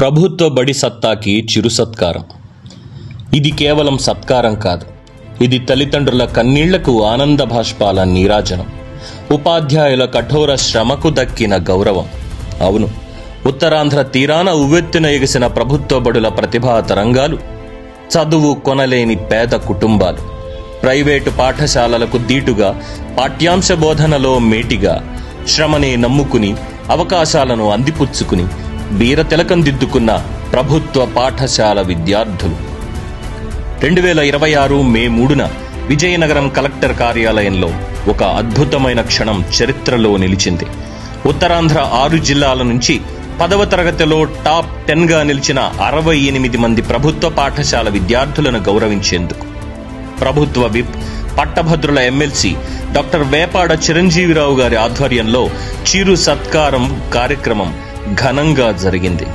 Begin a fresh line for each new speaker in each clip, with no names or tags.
ప్రభుత్వ బడి సత్తాకి చిరు సత్కారం. ఇది కేవలం సత్కారం కాదు, ఇది తల్లిదండ్రుల కన్నీళ్లకు ఆనంద భాష్పాల నీరాజనం, ఉపాధ్యాయుల కఠోర శ్రమకు దక్కిన గౌరవం. అవును, ఉత్తరాంధ్ర తీరాన ఉవ్వెత్తున ఎగిసిన ప్రభుత్వ బడుల ప్రతిభా తరంగాలు, చదువు కొనలేని పేద కుటుంబాలు, ప్రైవేటు పాఠశాలలకు దీటుగా పాఠ్యాంశ బోధనలో మేటిగా శ్రమనే నమ్ముకుని అవకాశాలను అందిపుచ్చుకుని బీరతిలకం దిద్దుకున్న ప్రభుత్వ పాఠశాల విద్యార్థులు. 2026 మే 3న విజయనగరం కలెక్టర్ కార్యాలయంలో ఒక అద్భుతమైన క్షణం చరిత్రలో నిలిచింది. ఉత్తరాంధ్ర 6 జిల్లాల నుంచి 10వ తరగతిలో టాప్ 10గా నిలిచిన 68 మంది ప్రభుత్వ పాఠశాల విద్యార్థులను గౌరవించేందుకు ప్రభుత్వ విప్ పట్టభద్రుల ఎమ్మెల్సీ డాక్టర్ వేపాడ చిరంజీవిరావు గారి ఆధ్వర్యంలో చిరు సత్కారం కార్యక్రమం ఘనంగా జరిగింది.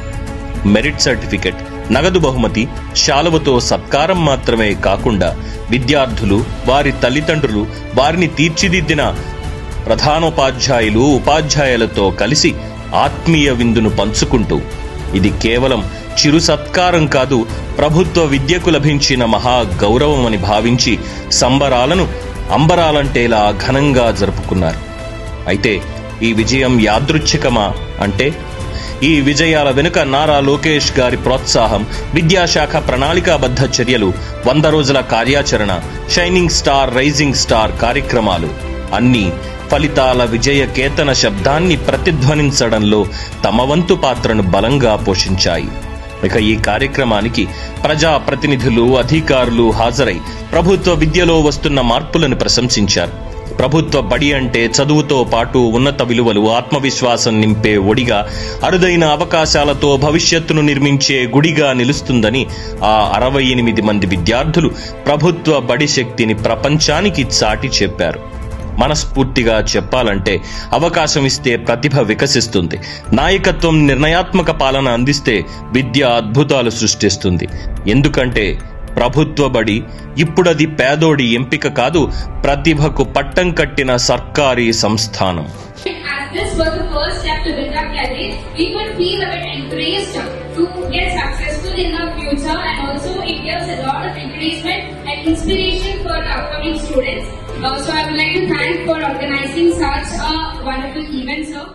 మెరిట్ సర్టిఫికెట్, నగదు బహుమతి, శాలువతో సత్కారం మాత్రమే కాకుండా విద్యార్థులు, వారి తల్లిదండ్రులు, వారిని తీర్చిదిద్దిన ప్రధానోపాధ్యాయులు, ఉపాధ్యాయులతో కలిసి ఆత్మీయ విందును పంచుకుంటూ, ఇది కేవలం చిరు సత్కారం కాదు, ప్రభుత్వ విద్యకు లభించిన మహా గౌరవం అని భావించి సంబరాలను అంబరాలంటేలా ఘనంగా జరుపుకున్నారు. అయితే ఈ విజయం యాదృచ్ఛికమా అంటే, ఈ విజయాల వెనుక నారా లోకేష్ గారి ప్రోత్సాహం, విద్యాశాఖ ప్రణాళికాబద్ధ చర్యలు, 100 రోజుల కార్యాచరణ, షైనింగ్ స్టార్ రైజింగ్ స్టార్ కార్యక్రమాలు అన్నీ ఫలితాల విజయ కేతన శబ్దాన్ని ప్రతిధ్వనించడంలో తమ వంతు పాత్రను బలంగా పోషించాయి. ఇక ఈ కార్యక్రమానికి ప్రజా ప్రతినిధులు, అధికారులు హాజరై ప్రభుత్వ విద్యలో వస్తున్న మార్పులను ప్రశంసించారు. ప్రభుత్వ బడి అంటే చదువుతో పాటు ఉన్నత విలువలు, ఆత్మవిశ్వాసం నింపే ఒడిగా, అరుదైన అవకాశాలతో భవిష్యత్తును నిర్మించే గుడిగా నిలుస్తుందని ఆ 68 మంది విద్యార్థులు ప్రభుత్వ బడి శక్తిని ప్రపంచానికి చాటి చెప్పారు. మనస్ఫూర్తిగా చెప్పాలంటే, అవకాశం ఇస్తే ప్రతిభ వికసిస్తుంది, నాయకత్వం నిర్ణయాత్మక పాలన అందిస్తే విద్య అద్భుతాలు సృష్టిస్తుంది. ఎందుకంటే ప్రభుత్వ బడి ఇప్పుడది పేదోడి ఎంపిక కాదు, ప్రతిభకు పట్టం కట్టిన సర్కారీ సంస్థానం.
This was the first step to build our career. We could feel a bit encouraged to get successful in our future, and also it gives a lot of encouragement and inspiration for the upcoming students. So I would like to thank for organizing such a wonderful event, sir.